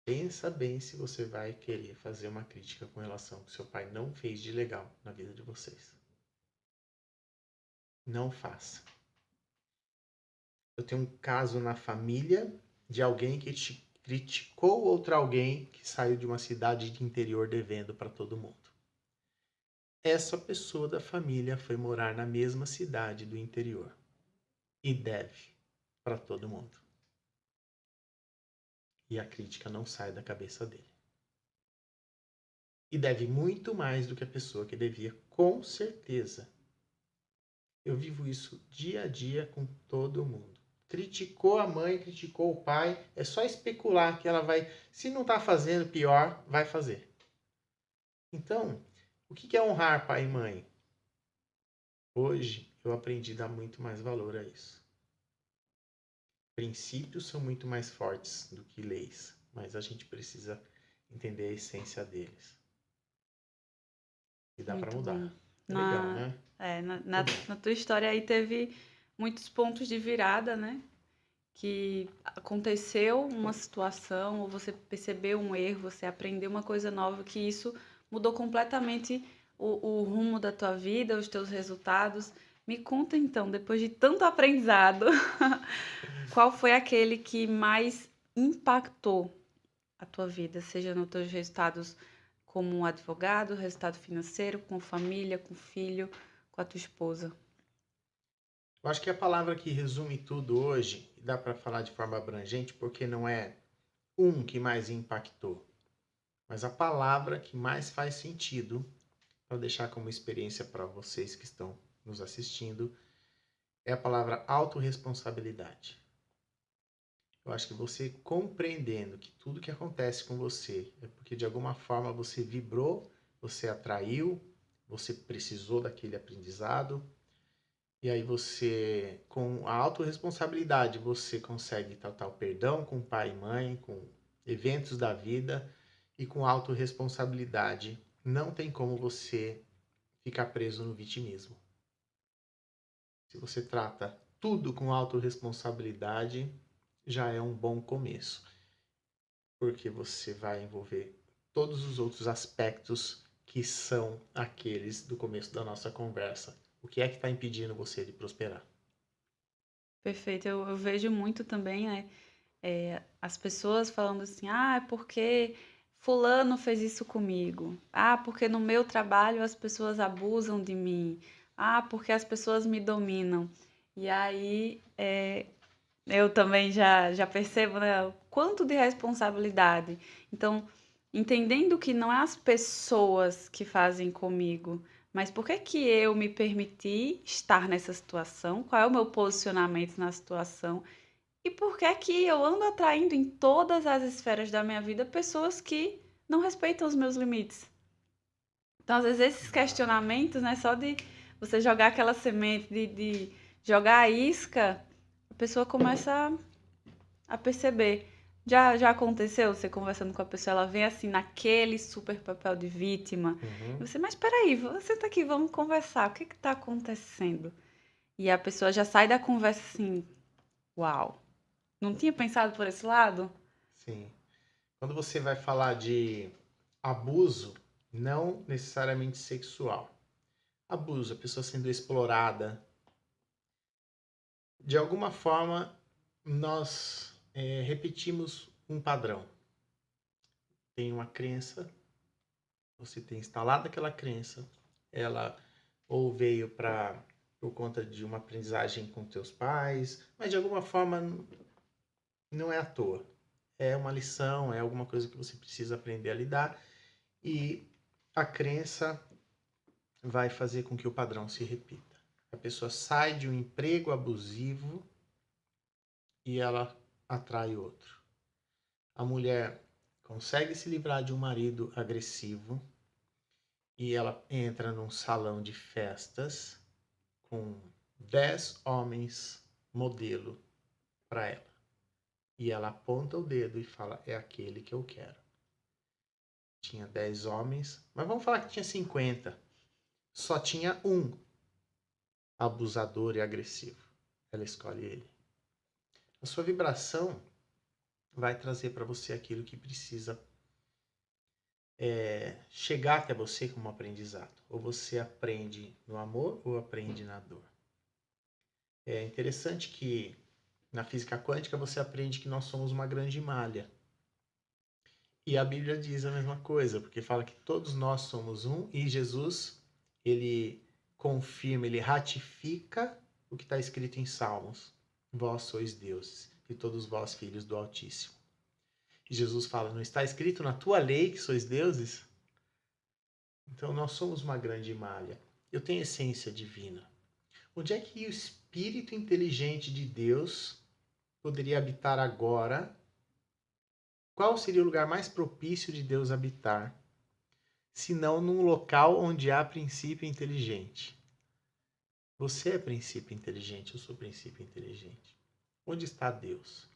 Pensa bem se você vai querer fazer uma crítica com relação ao que seu pai não fez de legal na vida de vocês. Não faça. Eu tenho um caso na família de alguém que criticou outra alguém que saiu de uma cidade de interior devendo para todo mundo. Essa pessoa da família foi morar na mesma cidade do interior e deve para todo mundo. E a crítica não sai da cabeça dele. E deve muito mais do que a pessoa que devia, com certeza. Eu vivo isso dia a dia com todo mundo. Criticou a mãe, criticou o pai, é só especular que ela vai, se não está fazendo pior, vai fazer. Então, o que é honrar pai e mãe? Hoje eu aprendi a dar muito mais valor a isso. Princípios são muito mais fortes do que leis, mas a gente precisa entender a essência deles. E dá para Muito bom. mudar. É legal, Na, né? na tua história aí teve muitos pontos de virada, né? Que aconteceu uma situação, ou você percebeu um erro, você aprendeu uma coisa nova, que isso mudou completamente o rumo da tua vida, os teus resultados. Me conta então, depois de tanto aprendizado, qual foi aquele que mais impactou a tua vida, seja nos teus resultados como um advogado, resultado financeiro, com família, com filho, com a tua esposa? Eu acho que a palavra que resume tudo hoje, e dá para falar de forma abrangente, porque não é um que mais impactou, mas a palavra que mais faz sentido, para deixar como experiência para vocês que estão nos assistindo, é a palavra autorresponsabilidade. Eu acho que você compreendendo que tudo que acontece com você é porque de alguma forma você vibrou, você atraiu, você precisou daquele aprendizado, e aí você, com a autorresponsabilidade, você consegue tratar o perdão com pai e mãe, com eventos da vida, e com autorresponsabilidade não tem como você ficar preso no vitimismo. Se você trata tudo com autorresponsabilidade, já é um bom começo, porque você vai envolver todos os outros aspectos que são aqueles do começo da nossa conversa. O que é que está impedindo você de prosperar? Perfeito, eu vejo muito também, né, as pessoas falando assim, ah, é porque fulano fez isso comigo. Ah, porque no meu trabalho as pessoas abusam de mim. Ah, porque as pessoas me dominam. E aí, eu também já percebo, né, o quanto de responsabilidade. Então, entendendo que não é as pessoas que fazem comigo, mas por que que eu me permiti estar nessa situação? Qual é o meu posicionamento na situação? E por que que eu ando atraindo em todas as esferas da minha vida pessoas que não respeitam os meus limites? Então, às vezes, esses questionamentos, né, só de você jogar aquela semente, de jogar a isca, a pessoa começa a perceber. Já aconteceu você conversando com a pessoa, ela vem assim naquele super papel de vítima. E Uhum. você, mas peraí, você tá aqui, vamos conversar, o que que tá acontecendo? E a pessoa já sai da conversa assim, uau, não tinha pensado por esse lado? Sim. Quando você vai falar de abuso, não necessariamente sexual. Abuso, a pessoa sendo explorada. De alguma forma, nós repetimos um padrão. Tem uma crença, você tem instalado aquela crença, ela ou veio por conta de uma aprendizagem com teus pais, mas de alguma forma não é à toa. É uma lição, é alguma coisa que você precisa aprender a lidar e a crença vai fazer com que o padrão se repita. A pessoa sai de um emprego abusivo e ela atrai outro. A mulher consegue se livrar de um marido agressivo e ela entra num salão de festas com 10 homens modelo para ela. E ela aponta o dedo e fala, é aquele que eu quero. Tinha 10 homens, mas vamos falar que tinha 50. Só tinha um abusador e agressivo. Ela escolhe ele. A sua vibração vai trazer para você aquilo que precisa chegar até você como aprendizado. Ou você aprende no amor ou aprende na dor. É interessante que na física quântica você aprende que nós somos uma grande malha. E a Bíblia diz a mesma coisa, porque fala que todos nós somos um e Jesus, ele confirma, ele ratifica o que está escrito em Salmos. Vós sois deuses e todos vós filhos do Altíssimo. E Jesus fala, não está escrito na tua lei que sois deuses? Então nós somos uma grande malha. Eu tenho essência divina. Onde é que o Espírito inteligente de Deus poderia habitar agora? Qual seria o lugar mais propício de Deus habitar, se não num local onde há princípio inteligente? Você é princípio inteligente, eu sou princípio inteligente. Onde está Deus?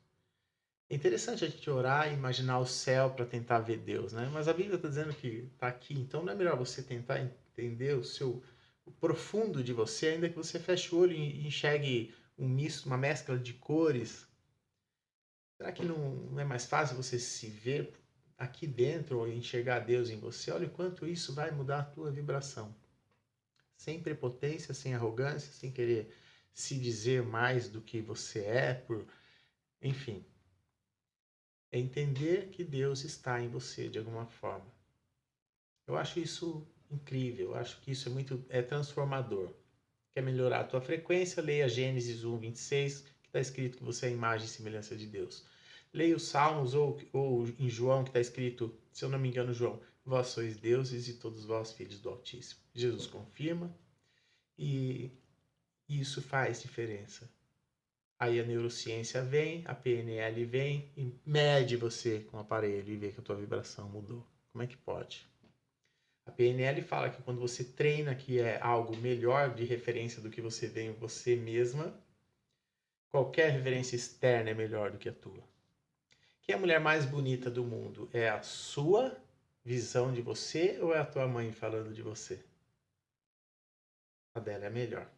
É interessante a gente orar e imaginar o céu para tentar ver Deus, né? Mas a Bíblia está dizendo que está aqui, então não é melhor você tentar entender o profundo de você, ainda que você feche o olho e enxergue uma mescla de cores. Será que não é mais fácil você se ver aqui dentro ou enxergar Deus em você? Olha o quanto isso vai mudar a tua vibração. Sem prepotência, sem arrogância, sem querer se dizer mais do que você é, enfim. É entender que Deus está em você de alguma forma. Eu acho isso incrível, eu acho que isso é transformador. Quer melhorar a tua frequência? Leia Gênesis 1:26, que está escrito que você é a imagem e semelhança de Deus. Leia os Salmos ou em João, que está escrito, se eu não me engano, João, vós sois deuses e todos vós filhos do Altíssimo. Jesus confirma e isso faz diferença. Aí a neurociência vem, a PNL vem e mede você com o aparelho e vê que a tua vibração mudou. Como é que pode? A PNL fala que quando você treina que é algo melhor de referência do que você vê em você mesma, qualquer referência externa é melhor do que a tua. Quem é a mulher mais bonita do mundo? É a sua visão de você ou é a tua mãe falando de você? A dela é melhor.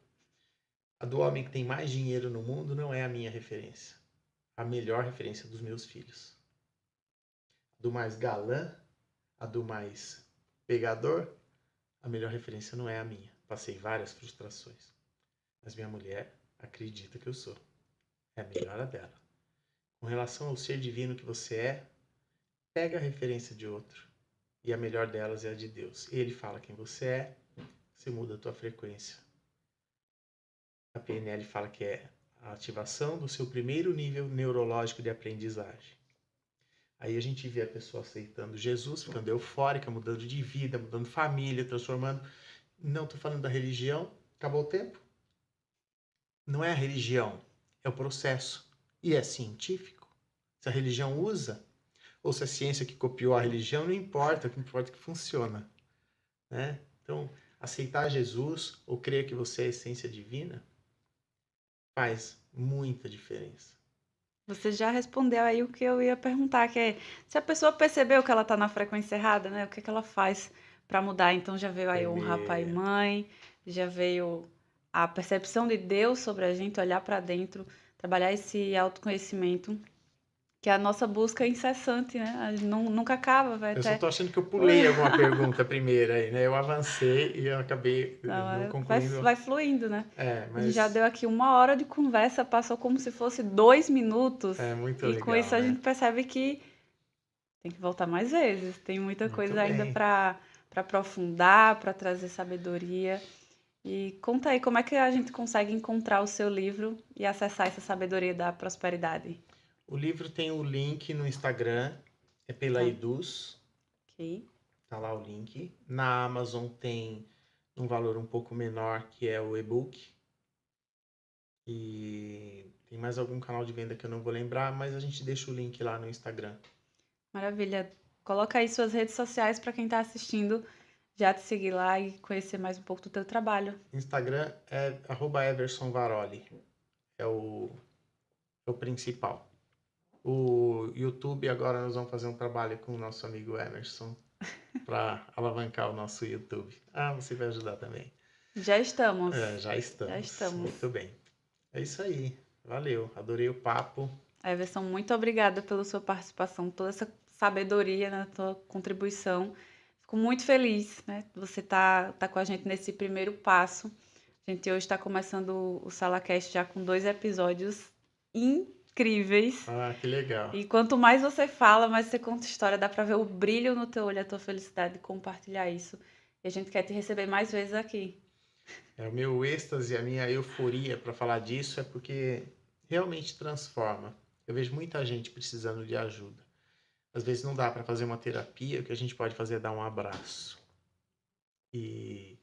A do homem que tem mais dinheiro no mundo não é a minha referência. A melhor referência dos meus filhos. A do mais galã, a do mais pegador, a melhor referência não é a minha. Passei várias frustrações. Mas minha mulher acredita que eu sou. É a melhor a dela. Com relação ao ser divino que você é, pega a referência de outro. E a melhor delas é a de Deus. Ele fala quem você é, você muda a tua frequência. A PNL fala que é a ativação do seu primeiro nível neurológico de aprendizagem. Aí a gente vê a pessoa aceitando Jesus, ficando eufórica, mudando de vida, mudando família, transformando. Não estou falando da religião. Acabou o tempo? Não é a religião, é o processo. E é científico. Se a religião usa, ou se a ciência que copiou a religião, não importa, o que importa é que funciona. Né? Então, aceitar Jesus ou crer que você é a essência divina faz muita diferença. Você já respondeu aí o que eu ia perguntar, que é se a pessoa percebeu que ela está na frequência errada, né? O que ela faz para mudar? Então já veio aí honrar pai e mãe, já veio a percepção de Deus sobre a gente, olhar para dentro, trabalhar esse autoconhecimento, que é a nossa busca incessante, né? A gente nunca acaba, vai Eu só até. tô achando que eu pulei alguma pergunta primeira aí, né? Eu avancei e eu acabei não concluindo. Vai fluindo, né? A gente já Mas deu aqui 1 hora de conversa, passou como se fosse 2 minutos. é muito E com legal, isso a né? gente percebe que tem que voltar mais vezes. Tem muita Muito coisa ainda bem. para aprofundar, para trazer sabedoria. E conta aí, como é que a gente consegue encontrar o seu livro e acessar essa sabedoria da prosperidade? O livro tem o link no Instagram, é pela Tá. Eduz, Ok. tá lá o link. Na Amazon tem um valor um pouco menor, que é o e-book. E tem mais algum canal de venda que eu não vou lembrar, mas a gente deixa o link lá no Instagram. Maravilha. Coloca aí suas redes sociais para quem está assistindo já te seguir lá e conhecer mais um pouco do teu trabalho. Instagram é @eversonvaroli. É o principal. O YouTube, agora nós vamos fazer um trabalho com o nosso amigo Emerson para alavancar o nosso YouTube. Ah, você vai ajudar também. Já estamos. Já estamos. Já estamos. Muito bem. É isso aí. Valeu. Adorei o papo. Everson, muito obrigada pela sua participação, toda essa sabedoria na tua contribuição. Fico muito feliz, né? Você tá com a gente nesse primeiro passo. A gente hoje está começando o SalaCast já com 2 episódios incríveis. Ah, que legal. E quanto mais você fala, mais você conta história, dá para ver o brilho no teu olho, a tua felicidade de compartilhar isso. E a gente quer te receber mais vezes aqui. O meu êxtase, a minha euforia para falar disso é porque realmente transforma. Eu vejo muita gente precisando de ajuda. Às vezes não dá para fazer uma terapia, o que a gente pode fazer é dar um abraço. E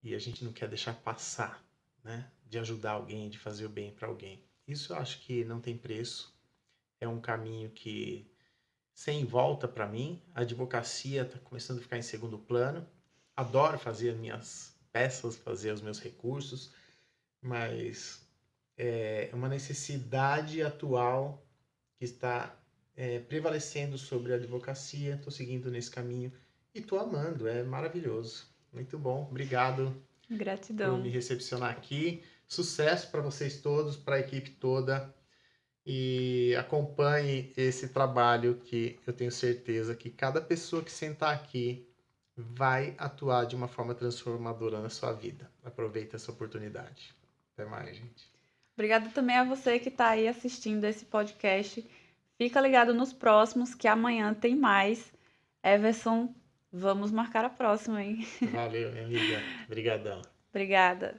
a gente não quer deixar passar, né? De ajudar alguém, de fazer o bem para alguém. Isso eu acho que não tem preço. É um caminho que sem volta para mim. A advocacia está começando a ficar em segundo plano. Adoro fazer as minhas peças, fazer os meus recursos, mas é uma necessidade atual que está prevalecendo sobre a advocacia. Estou seguindo nesse caminho e estou amando, é maravilhoso. Muito bom, obrigado. Gratidão. Por me recepcionar aqui. Sucesso para vocês todos, para a equipe toda. E acompanhe esse trabalho que eu tenho certeza que cada pessoa que sentar aqui vai atuar de uma forma transformadora na sua vida. Aproveita essa oportunidade. Até mais, gente. Obrigada também a você que está aí assistindo esse podcast. Fica ligado nos próximos, que amanhã tem mais. Everson, vamos marcar a próxima, hein? Valeu, minha amiga. Obrigadão. Obrigada.